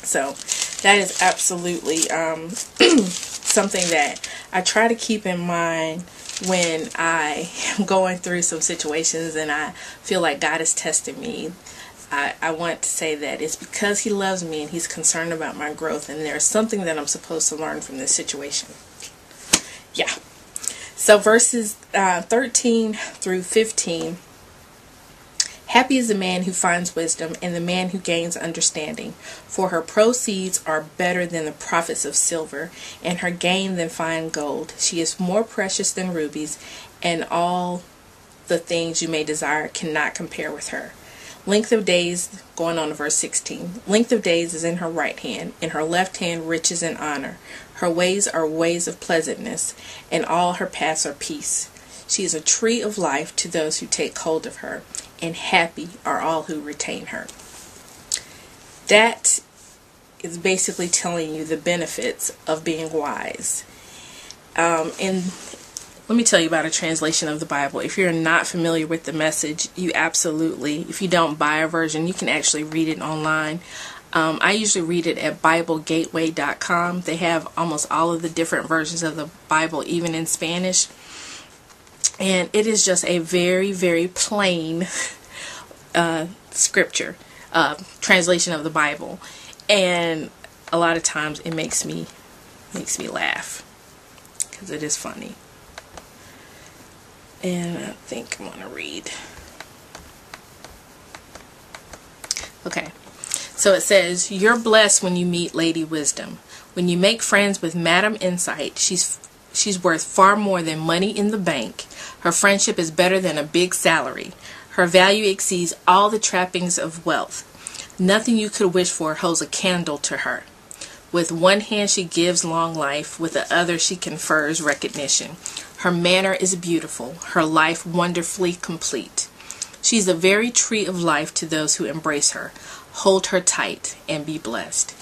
So that is absolutely something that I try to keep in mind when I am going through some situations and I feel like God is testing me. I want to say that it's because He loves me and He's concerned about my growth, and there's something that I'm supposed to learn from this situation. Yeah. So verses 13 through 15. Happy is the man who finds wisdom and the man who gains understanding, for her proceeds are better than the profits of silver, and her gain than fine gold. She is more precious than rubies, and all the things you may desire cannot compare with her. Length of days, going on to verse 16. Length of days is in her right hand, in her left hand riches and honor. Her ways are ways of pleasantness, and all her paths are peace. She is a tree of life to those who take hold of her, and happy are all who retain her. That is basically telling you the benefits of being wise. And let me tell you about a translation of the Bible. If you're not familiar with the Message, you absolutely, if you don't buy a version, you can actually read it online. I usually read it at BibleGateway.com. They have almost all of the different versions of the Bible, even in Spanish. And it is just a very, very plain scripture, translation of the Bible. And a lot of times it makes me laugh because it is funny. And I think I'm going to read. Okay. So it says, "You're blessed when you meet Lady Wisdom. When you make friends with Madam Insight, she's worth far more than money in the bank. Her friendship is better than a big salary. Her value exceeds all the trappings of wealth. Nothing you could wish for holds a candle to her. With one hand she gives long life, with the other she confers recognition. Her manner is beautiful, her life wonderfully complete. She's the very tree of life to those who embrace her. Hold her tight and be blessed."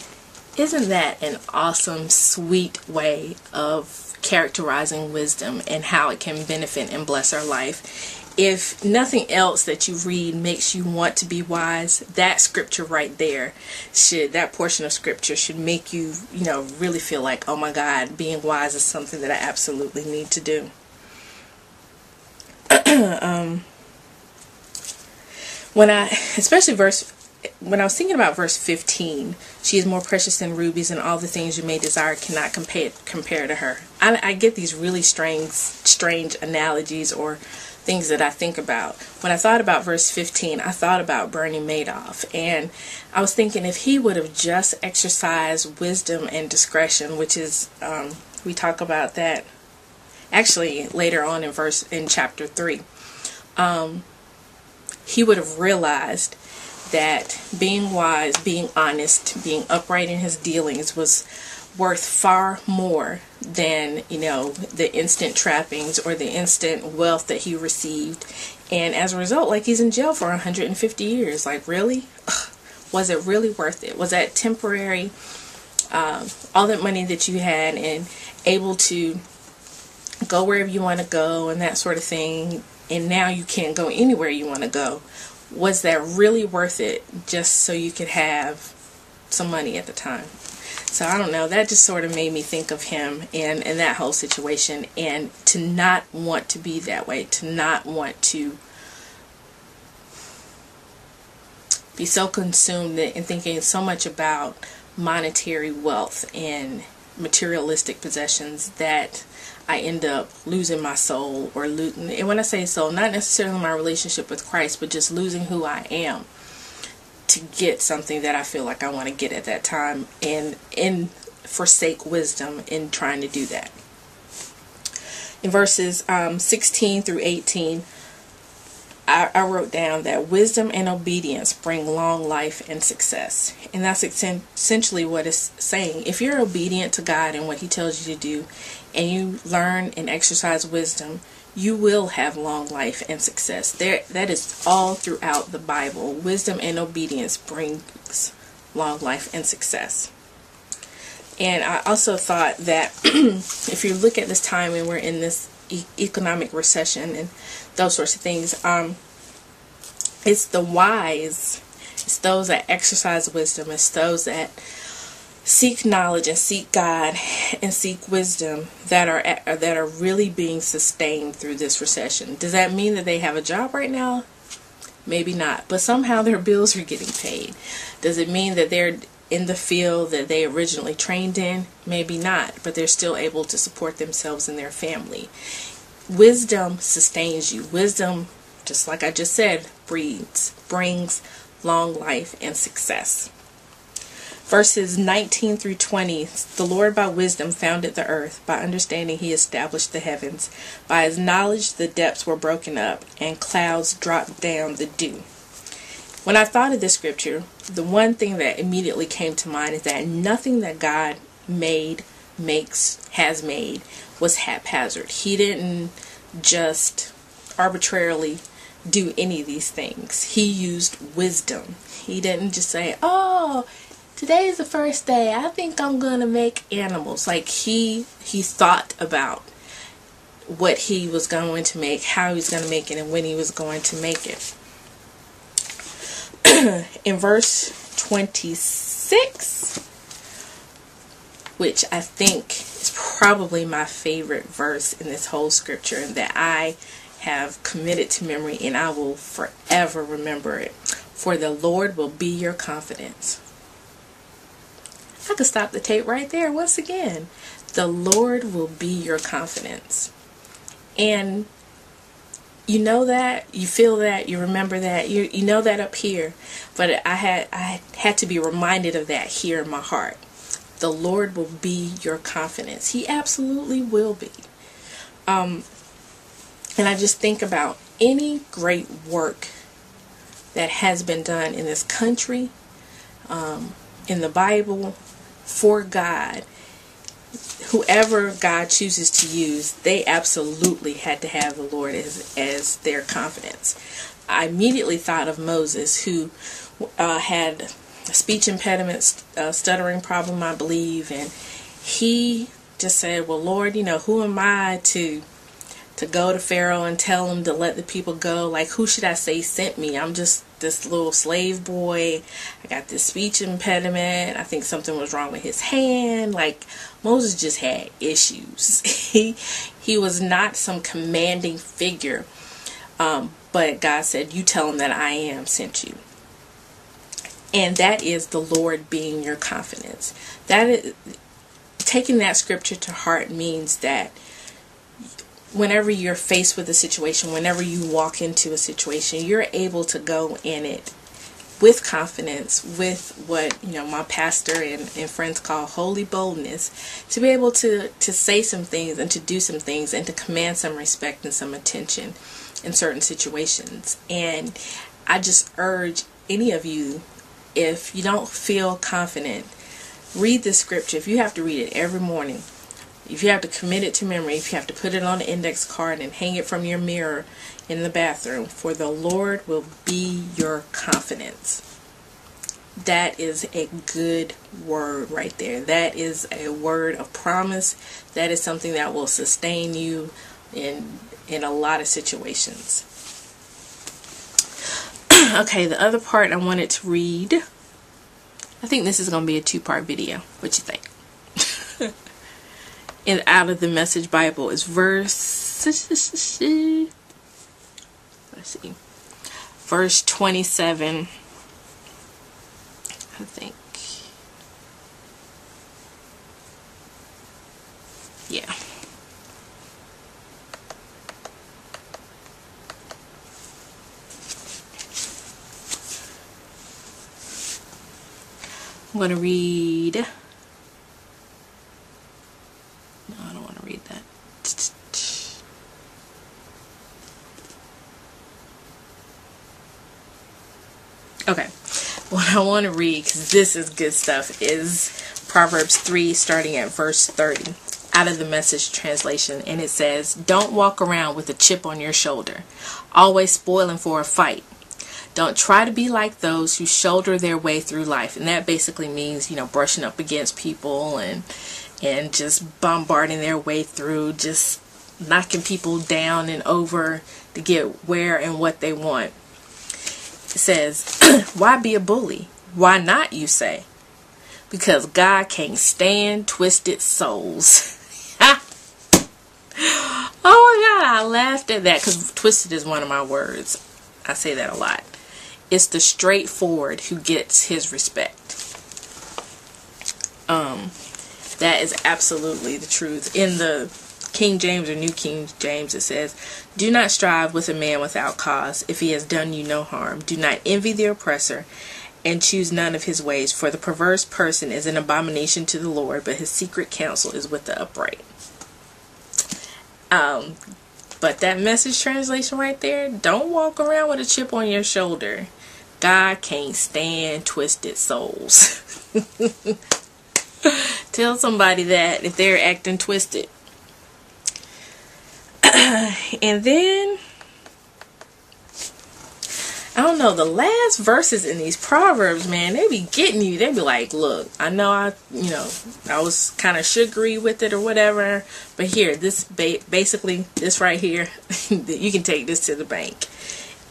Isn't that an awesome, sweet way of characterizing wisdom and how it can benefit and bless our life? If nothing else that you read makes you want to be wise, that scripture right there that portion of scripture should make you, really feel like, oh my God, being wise is something that I absolutely need to do. When I was thinking about verse 15, she is more precious than rubies, and all the things you may desire cannot compare to her. I get these really strange analogies or things that I think about. When I thought about verse 15, I thought about Bernie Madoff, and I was thinking if he would have just exercised wisdom and discretion, which is, we talk about that actually later on in chapter 3, he would have realized that being wise, being honest, being upright in his dealings was worth far more than, the instant trappings or the instant wealth that he received. And as a result, he's in jail for 150 years. Really? Ugh. Was it really worth it? Was that temporary, all that money that you had and able to go wherever you want to go and that sort of thing, and now you can't go anywhere you want to go? Was that really worth it just so you could have some money at the time? So I don't know, that just sort of made me think of him and that whole situation, and to not want to be that way, to not want to be so consumed in thinking so much about monetary wealth and materialistic possessions that I end up losing my soul, and when I say soul, not necessarily my relationship with Christ, but just losing who I am to get something that I feel like I want to get at that time, and forsake wisdom in trying to do that. In verses 16 through 18, I wrote down that wisdom and obedience bring long life and success. And that's essentially what it's saying. If you're obedient to God and what He tells you to do, and you learn and exercise wisdom, you will have long life and success. That is all throughout the Bible. Wisdom and obedience brings long life and success. And I also thought that if you look at this time and we're in this economic recession and those sorts of things, it's the wise, it's those that exercise wisdom, it's those that seek knowledge and seek God and seek wisdom that are really being sustained through this recession. Does that mean that they have a job right now? Maybe not, but somehow their bills are getting paid. Does it mean that they're in the field that they originally trained in? Maybe not, but they're still able to support themselves and their family. Wisdom sustains you. Wisdom, just like I just said, brings long life and success. Verses 19 through 20, the Lord by wisdom founded the earth, by understanding he established the heavens. By his knowledge the depths were broken up, and clouds dropped down the dew. When I thought of this scripture, the one thing that immediately came to mind is that nothing that God has made was haphazard. He didn't just arbitrarily do any of these things. He used wisdom. He didn't just say, oh, today is the first day, I think I'm going to make animals. Like he thought about what he was going to make, how he was going to make it, and when he was going to make it. In verse 26, which I think is probably my favorite verse in this whole scripture, and that I have committed to memory and I will forever remember it. For the Lord will be your confidence. I could stop the tape right there once again. The Lord will be your confidence. And you know that, you feel that, you remember that, you know that up here. But I had to be reminded of that here in my heart. The Lord will be your confidence. He absolutely will be. And I just think about any great work that has been done in this country, in the Bible, for God. Whoever God chooses to use, they absolutely had to have the Lord as their confidence. I immediately thought of Moses, who had a speech impediment, stuttering problem, I believe, and he just said, well, Lord, who am I to go to Pharaoh and tell him to let the people go? Like, who should I say sent me? I'm just this little slave boy. I got this speech impediment. I think something was wrong with his hand. Like, Moses just had issues. He was not some commanding figure. But God said, you tell him that I am sent you. And that is the Lord being your confidence. That is, taking that scripture to heart means that whenever you're faced with a situation, whenever you walk into a situation, you're able to go in it with confidence, with what my pastor and friends call holy boldness, to be able to say some things and to do some things and to command some respect and some attention in certain situations. And I just urge any of you, if you don't feel confident, read this scripture. If you have to read it every morning, if you have to commit it to memory, if you have to put it on an index card and hang it from your mirror in the bathroom, for the Lord will be your confidence. That is a good word right there. That is a word of promise. That is something that will sustain you in a lot of situations. Okay, the other part I wanted to read, I think this is going to be a 2-part video. What you think? And out of the Message Bible is verse 27, I think. Yeah. I'm going to read. No, I don't want to read that. Okay. What I want to read, because this is good stuff, is Proverbs 3, starting at verse 30, out of the Message translation. And it says, don't walk around with a chip on your shoulder, always spoiling for a fight. Don't try to be like those who shoulder their way through life. And that basically means, brushing up against people and just bombarding their way through, just knocking people down and over to get where and what they want. It says, why be a bully? Why not, you say? because God can't stand twisted souls. Oh my God, I laughed at that because twisted is one of my words. I say that a lot. It's the straightforward who gets his respect. That is absolutely the truth. In the King James or New King James, it says, "Do not strive with a man without cause, if he has done you no harm. Do not envy the oppressor, and choose none of his ways. For the perverse person is an abomination to the Lord, but his secret counsel is with the upright." But that Message translation right there, don't walk around with a chip on your shoulder. God can't stand twisted souls. Tell somebody that if they're acting twisted. And then, I don't know, the last verses in these Proverbs, man, they be getting you. They be like, look, I know I was kind of sugary with it or whatever, but here, this basically, this right here, you can take this to the bank.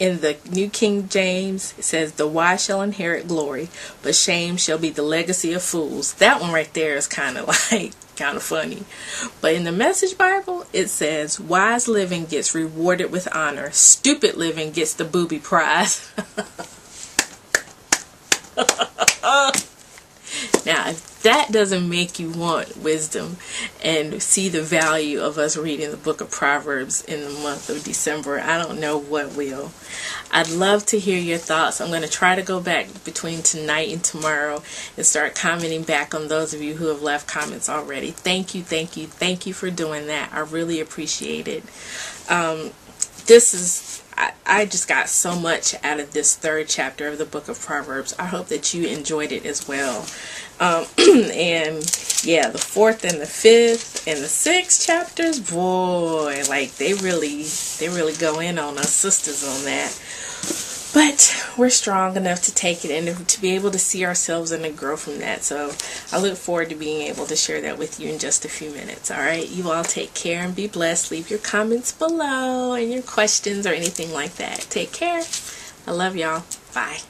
In the New King James, it says, "The wise shall inherit glory, but shame shall be the legacy of fools." That one right there is kind of funny. But in the Message Bible, it says, "Wise living gets rewarded with honor. Stupid living gets the booby prize." Now, if that doesn't make you want wisdom and see the value of us reading the book of Proverbs in the month of December, I don't know what will. I'd love to hear your thoughts. I'm going to try to go back between tonight and tomorrow and start commenting back on those of you who have left comments already. Thank you for doing that. I really appreciate it. I just got so much out of this third chapter of the book of Proverbs. I hope that you enjoyed it as well. And yeah, the fourth and the fifth and the sixth chapters, boy, like they really go in on us sisters on that. But we're strong enough to take it and to be able to see ourselves and to grow from that. So I look forward to being able to share that with you in just a few minutes. All right, you all take care and be blessed. Leave your comments below and your questions or anything like that. Take care. I love y'all. Bye.